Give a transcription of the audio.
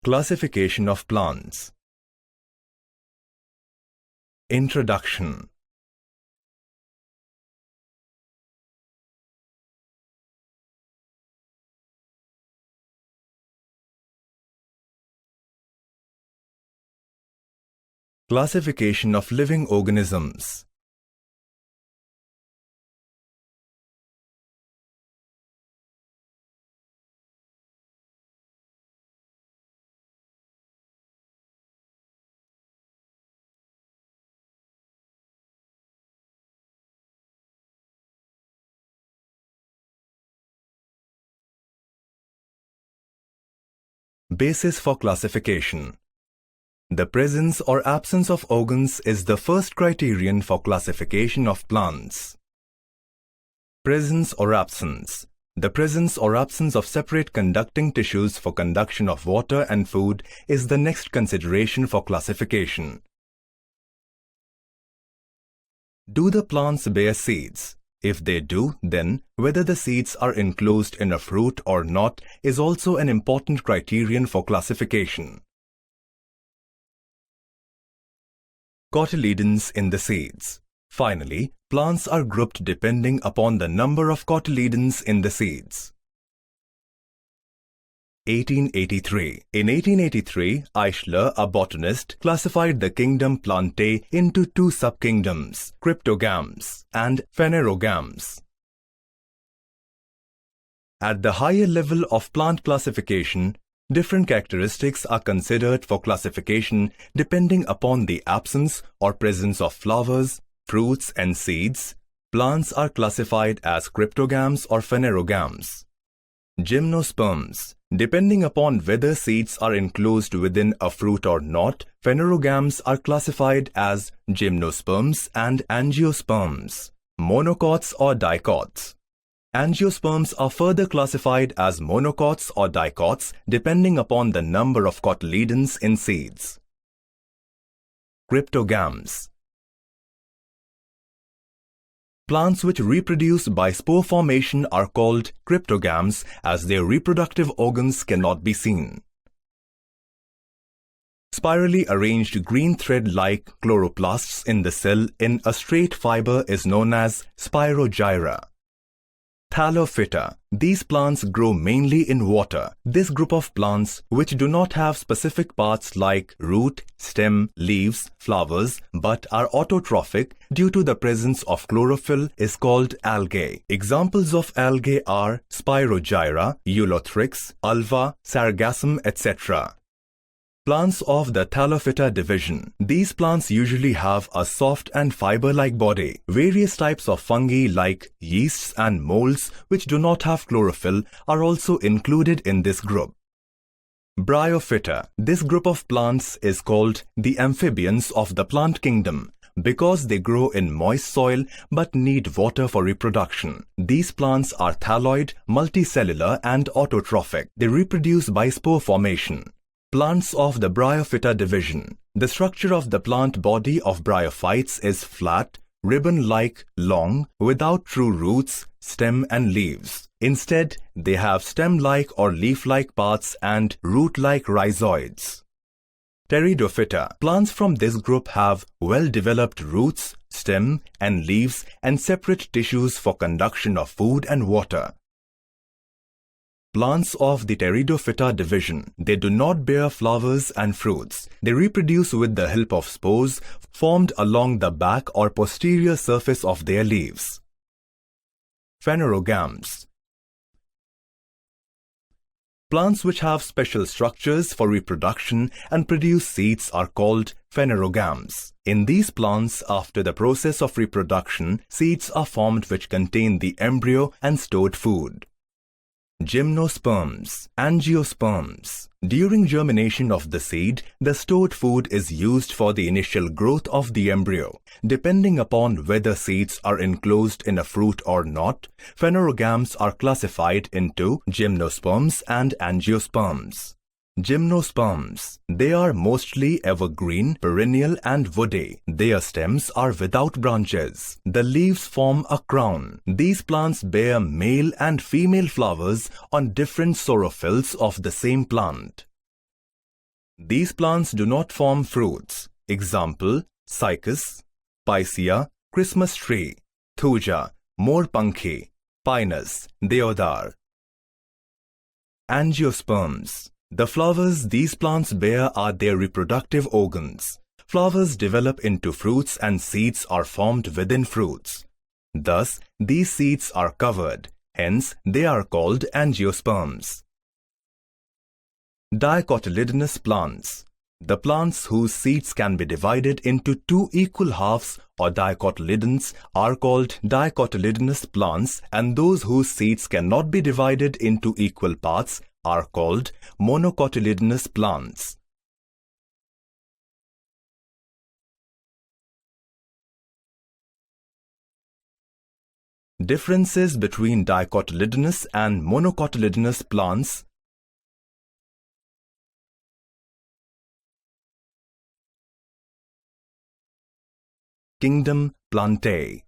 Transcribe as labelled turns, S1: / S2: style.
S1: Classification of plants. Introduction. Classification of living organisms. Basis for classification. The presence or absence of organs is the first criterion for classification of plants. Presence or absence. The presence or absence of separate conducting tissues for conduction of water and food is the next consideration for classification. Do the plants bear seeds? If they do, then whether the seeds are enclosed in a fruit or not is also an important criterion for classification. Cotyledons in the seeds. Finally, plants are grouped depending upon the number of cotyledons in the seeds. 1883. In 1883, Eichler, a botanist, classified the kingdom Plantae into two subkingdoms, cryptogams and phanerogams. At the higher level of plant classification, different characteristics are considered for classification depending upon the absence or presence of flowers, fruits and seeds. Plants are classified as cryptogams or phanerogams. Gymnosperms. Depending upon whether seeds are enclosed within a fruit or not, phanerogams are classified as gymnosperms and angiosperms, monocots or dicots. Angiosperms are further classified as monocots or dicots depending upon the number of cotyledons in seeds. Cryptogams. Plants which reproduce by spore formation are called cryptogams as their reproductive organs cannot be seen. Spirally arranged green thread-like chloroplasts in the cell in a straight fiber is known as spirogyra. Thallophyta. These plants grow mainly in water. This group of plants, which do not have specific parts like root, stem, leaves, flowers, but are autotrophic due to the presence of chlorophyll, is called algae. Examples of algae are Spirogyra, Eulothrix, Ulva, Sargassum, etc. Plants of the Thallophyta division. These plants usually have a soft and fiber-like body. Various types of fungi like yeasts and molds which do not have chlorophyll are also included in this group. Bryophyta. This group of plants is called the amphibians of the plant kingdom because they grow in moist soil but need water for reproduction. These plants are thalloid, multicellular and autotrophic. They reproduce by spore formation. Plants of the Bryophyta division. The structure of the plant body of bryophytes is flat, ribbon-like, long, without true roots, stem and leaves. Instead, they have stem-like or leaf-like parts and root-like rhizoids. Pteridophyta. Plants from this group have well-developed roots, stem and leaves and separate tissues for conduction of food and water. Plants of the Pteridophyta division. They do not bear flowers and fruits. They reproduce with the help of spores formed along the back or posterior surface of their leaves. Phanerogams. Plants which have special structures for reproduction and produce seeds are called phanerogams. In these plants, after the process of reproduction, seeds are formed which contain the embryo and stored food. Gymnosperms. Angiosperms. During germination of the seed, the stored food is used for the initial growth of the embryo. Depending upon whether seeds are enclosed in a fruit or not, phanerogams are classified into gymnosperms and angiosperms. Gymnosperms. They are mostly evergreen, perennial and woody. Their stems are without branches. The leaves form a crown. These plants bear male and female flowers on different saurophylls of the same plant. These plants do not form fruits. Example, Cycas, Picea, Christmas tree, Thuja, Moorpankhi, Pinus, Deodar. Angiosperms. The flowers these plants bear are their reproductive organs. Flowers develop into fruits and seeds are formed within fruits. Thus, these seeds are covered, hence they are called angiosperms. Dicotyledonous plants. The plants whose seeds can be divided into two equal halves or dicotyledons are called dicotyledonous plants, and those whose seeds cannot be divided into equal parts are called monocotyledonous plants. Differences between dicotyledonous and monocotyledonous plants. Kingdom Plantae.